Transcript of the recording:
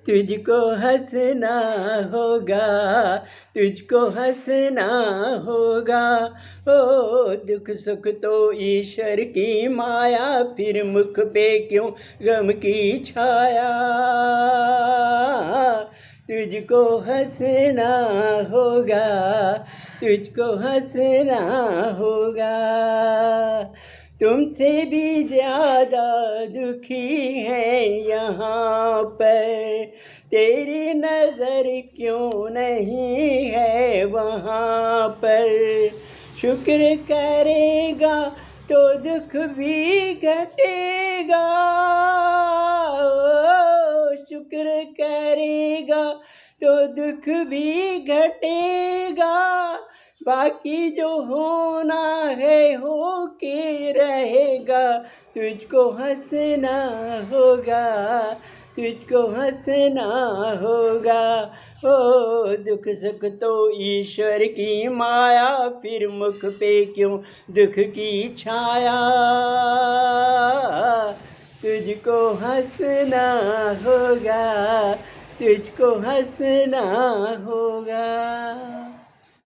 तुझको हंसना होगा, तुझको हंसना होगा। ओ दुख सुख तो ईश्वर की माया, फिर मुख पे क्यों गम की छाया। तुझको हंसना होगा, तुझको हंसना होगा। तुमसे भी ज़्यादा दुखी है यहाँ पर, तेरी नज़र क्यों नहीं है वहाँ पर। शुक्र करेगा तो दुख भी घटेगा, ओ शुक्र करेगा तो दुख भी घटेगा। बाकी जो होना है हो के रहेगा। तुझको हंसना होगा, तुझको हंसना होगा। ओ दुख सुख तो ईश्वर की माया, फिर मुख पे क्यों दुख की छाया। तुझको हंसना होगा, तुझको हंसना होगा।